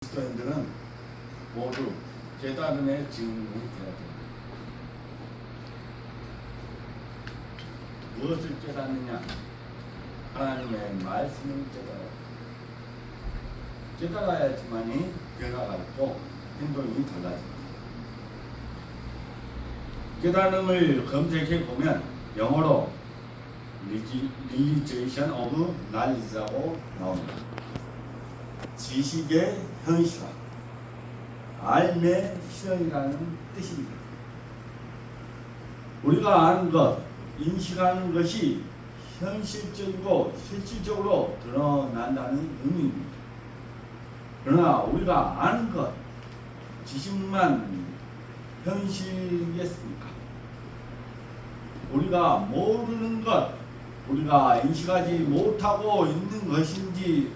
그리스도인들은 모두 깨달음의 증인이 되어야 됩니다. 무엇을 깨닫느냐? 하나님의 말씀을 깨달아야지만이 변화가 있고 행동이 달라집니다. 깨달음을 검색해 보면 영어로 Realization of Knowledge라고 나옵니다. 지식의 현실화, 알의 실현이라는 뜻입니다. 우리가 아는 것, 인식하는 것이 현실적이고 실질적으로 드러난다는 의미입니다. 그러나 우리가 아는 것, 지식만 현실이겠습니까? 우리가 모르는 것, 우리가 인식하지 못하고 있는 것이지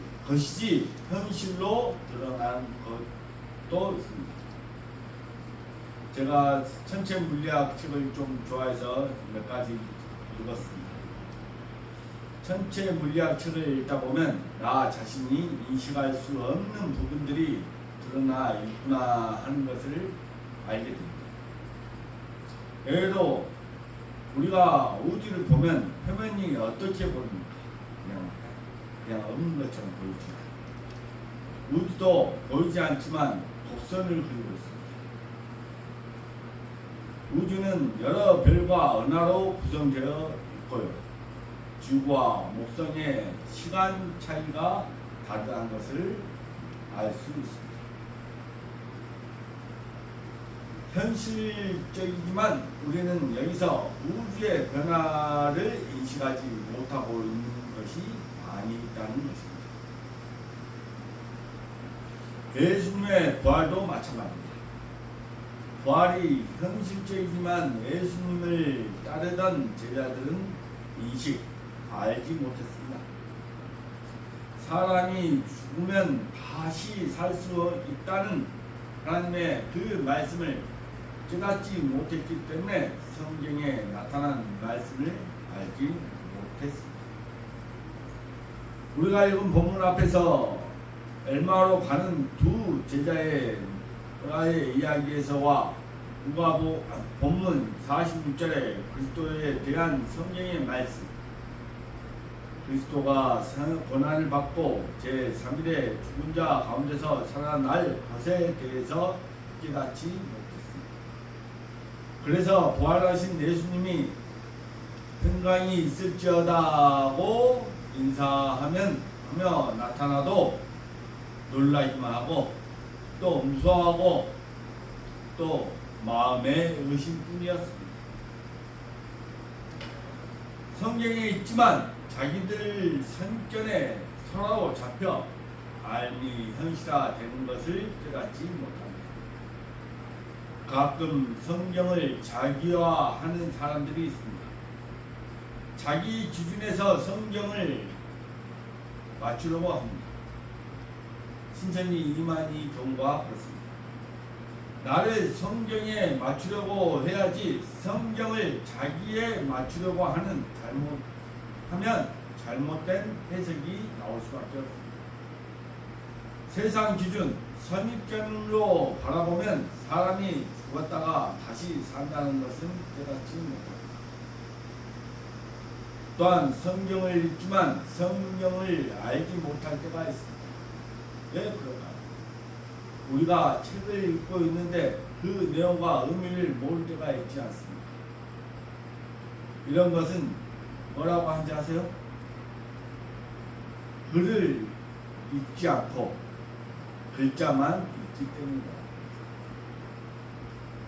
현실로 드러난 것도 있습니다. 제가 천체 물리학 책을 좀 좋아해서 몇 가지 읽었습니다. 천체 물리학 책을 읽다 보면 나 자신이 인식할 수 없는 부분들이 드러나 있구나 하는 것을 알게 됩니다. 예도 우리가 우주를 보면 표면이 어떻게 보입니까? 그냥 없는 것처럼 보이죠. 우주도 보이지 않지만 곡선을 그리고 있습니다. 우주는 여러 별과 은하로 구성되어 있고요. 지구와 목성의 시간 차이가 다르다는 것을 알 수 있습니다. 현실적이지만 우리는 여기서 우주의 변화를 인식하지 못하고 있는 것이 많이 있다는 것입니다. 예수님의 부활도 마찬가지입니다. 부활이 현실적이지만 예수님을 따르던 제자들은 알지 못했습니다. 사람이 죽으면 다시 살 수 있다는 하나님의 그 말씀을 깨닫지 못했기 때문에 성경에 나타난 말씀을 알지 못했습니다. 우리가 읽은 본문 앞에서 엘마로 가는 두 제자의 이야기에서와 본문 46절에 그리스도에 대한 성경의 말씀, 그리스도가 고난을 받고 제3일에 죽은 자 가운데서 살아날 것에 대해서 깨닫지 못했습니다. 그래서 부활하신 예수님이 평강이 있을지어다고 인사하며 나타나도 놀라기만 하고 또 무서워하고 또 마음의 의심뿐이었습니다. 성경에 있지만 자기들 선견에 서로 잡혀 알미 현실화되는 것을 깨닫지 못합니다. 가끔 성경을 자기화하는 사람들이 있습니다. 자기 기준에서 성경을 맞추려고 합니다. 신천지 이만희 경우가 그렇습니다. 나를 성경에 맞추려고 해야지 성경을 자기에 맞추려고 하면 잘못된 해석이 나올 수밖에 없습니다. 세상 기준, 선입견으로 바라보면 사람이 죽었다가 다시 산다는 것은 깨닫지 못합니다. 또한 성경을 읽지만 성경을 알지 못할 때가 있습니다. 왜 그럴까요? 우리가 책을 읽고 있는데 그 내용과 의미를 모를 때가 있지 않습니까? 이런 것은 뭐라고 하는지 아세요? 글을 읽지 않고 글자만 읽기 때문이다.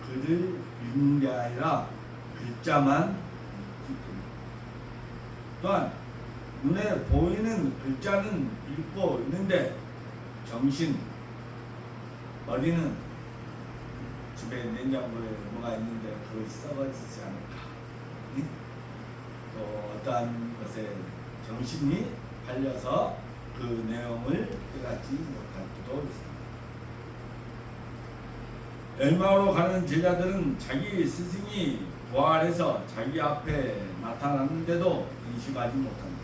글을 읽는 게 아니라 글자만 읽기 때문이다. 또한 눈에 보이는 글자는 읽고 있는데 정신, 머리는 집에 냉장고에 뭐가 있는데 그것이 썩어지지 않을까. 또 어떠한 것에 정신이 팔려서 그 내용을 깨닫지 못할 때도 있습니다. 엘마오로 가는 제자들은 자기 스승이 부활해서 자기 앞에 나타났는데도 인식하지 못합니다.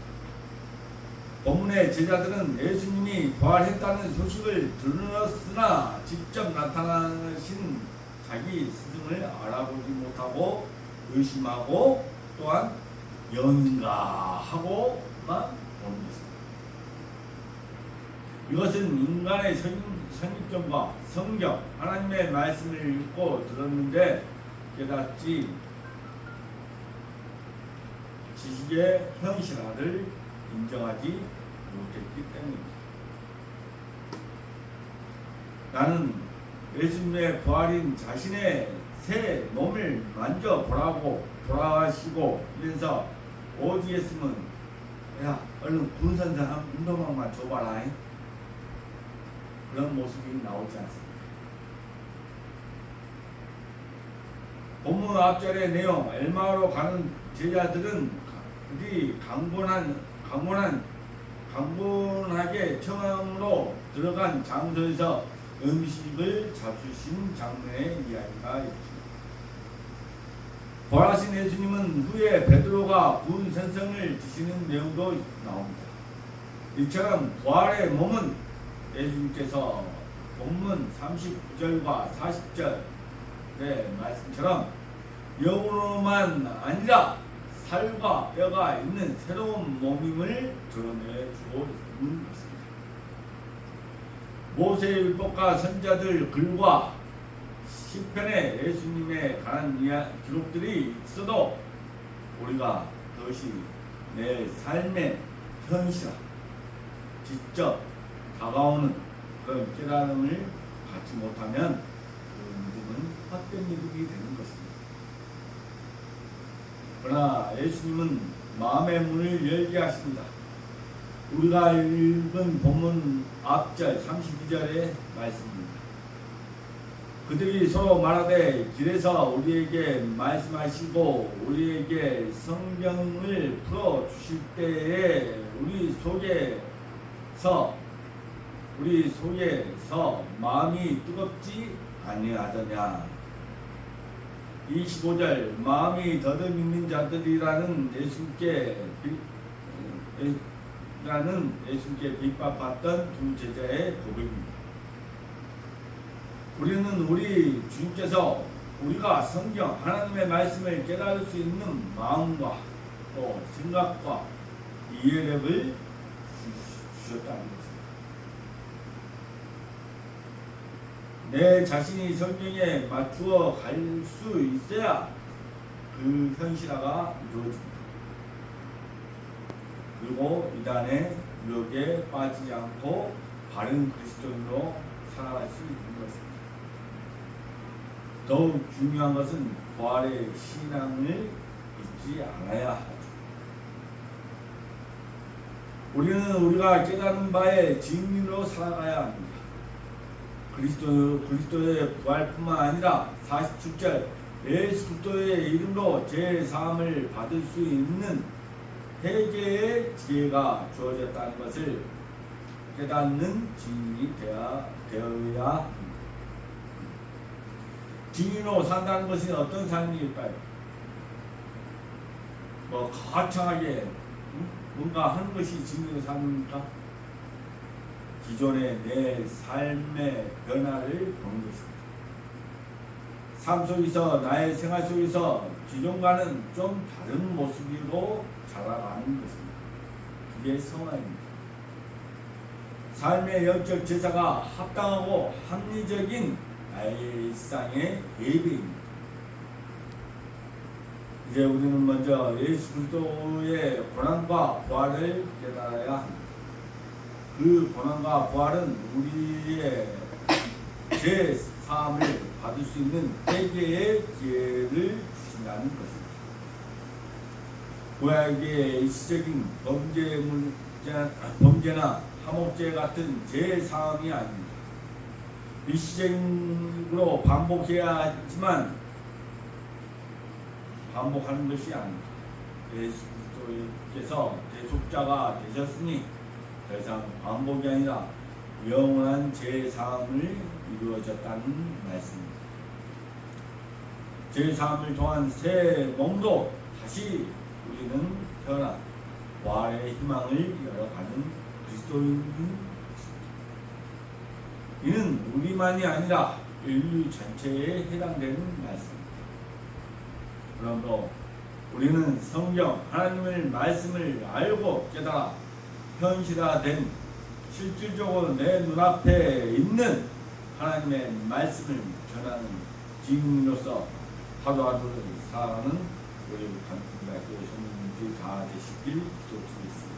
본문의 제자들은 예수님이 부활했다는 소식을 들었으나 직접 나타나신 자기 스승을 알아보지 못하고 의심하고 또한 연가하고만 보는 것입니다. 이것은 인간의 선입견과 성경, 하나님의 말씀을 읽고 들었는데 깨닫지 지식의 현실화를 인정하지 못했기 때문입니다. 나는 예수님의 부활인 자신의 새 몸을 만져보라고 돌아가시고 이래서 어디에 있으면 야 얼른 군선사 한 운동화만 줘봐라 그런 모습이 나오지 않습니다. 본문 앞절의 내용 엘마오로 가는 제자들은 그들이 강건하게 청함으로 들어간 장소에서 음식을 잡수신 장면의 이야기가 있습니다. 부활하신 예수님은 후에 베드로가 구운 생선을 드시는 내용도 나옵니다. 이처럼 부활의 몸은 예수님께서 본문 39절과 40절의 말씀처럼 영으로만 아니라 살과 뼈가 있는 새로운 몸임을 드러내주고 있는 것입니다. 모세의 율법과 선지자들 글과 시편에 예수님에 관한 기록들이 있어도 우리가 그것이 내 삶의 현실화, 직접 다가오는 그런 깨달음을 갖지 못하면 그 믿음은 헛된 믿음이 되는 것입니다. 그러나 예수님은 마음의 문을 열게 하십니다. 우리가 읽은 본문 앞절 32절의 말씀입니다. 그들이 서로 말하되 길에서 우리에게 말씀하시고 우리에게 성경을 풀어주실 때에 우리 속에서 마음이 뜨겁지 아니하더냐. 25절 마음이 더듬이는 자들이라는 예수님께 핍박받던 두 제자의 고백입니다. 우리는 우리 주님께서 우리가 성경 하나님의 말씀을 깨달을 수 있는 마음과 또 생각과 이해력을 주셨다는 것입니다. 내 자신이 성경에 맞추어 갈 수 있어야 그 현실화가 이루어집니다. 그리고 이단의 유혹에 빠지지 않고 바른 그리스도인으로 살아갈 수 있는 것입니다. 더욱 중요한 것은 부활의 신앙을 잊지 않아야 하죠. 우리는 우리가 깨달은 바의 증인으로 살아가야 합니다. 그리스도의 부활뿐만 아니라 47절 예수 그리스도의 이름으로 제 사함을 받을 수 있는 회개의 지혜가 주어졌다는 것을 깨닫는 증인이 되어야 합니다. 증인으로 산다는 것이 어떤 삶일까요? 거창하게 뭔가 하는 것이 증인으로 사는가? 기존의 내 삶의 변화를 보는 것입니다. 삶 속에서 나의 생활 속에서 기존과는 좀 다른 모습으로 자라가는 것입니다. 그게 성화입니다. 삶의 영적 제사가 합당하고 합리적인 나의 일상의 예배입니다. 이제 우리는 먼저 예수 그리스도의 고난과 부활을 깨달아야 합니다. 그 고난과 부활은 우리의 제 사함을 받을 수 있는 회개의 기회를 주신다는 것입니다. 구약의 일시적인 범죄나 함옥죄 같은 제 사함이 아닙니다. 일시적으로 반복해야 하지만 반복하는 것이 아닙니다. 예수 그리스도께서 대속자가 되셨으니 더 이상 반복이 아니라 영원한 제사함을 이루어졌다는 말씀입니다. 제사함을 통한 새 몸도 다시 우리는 태어나 부활의 희망을 열어가는 그리스도인. 이는 우리만이 아니라 인류 전체에 해당되는 말씀입니다. 그러므로 우리는 성경 하나님의 말씀을 알고 깨달아 현실화된 실질적으로 내 눈앞에 있는 하나님의 말씀을 전하는 증인으로서 하루하루를 살아가는 우리 관계교회 성도님들이 다 되시길 기도드리겠습니다.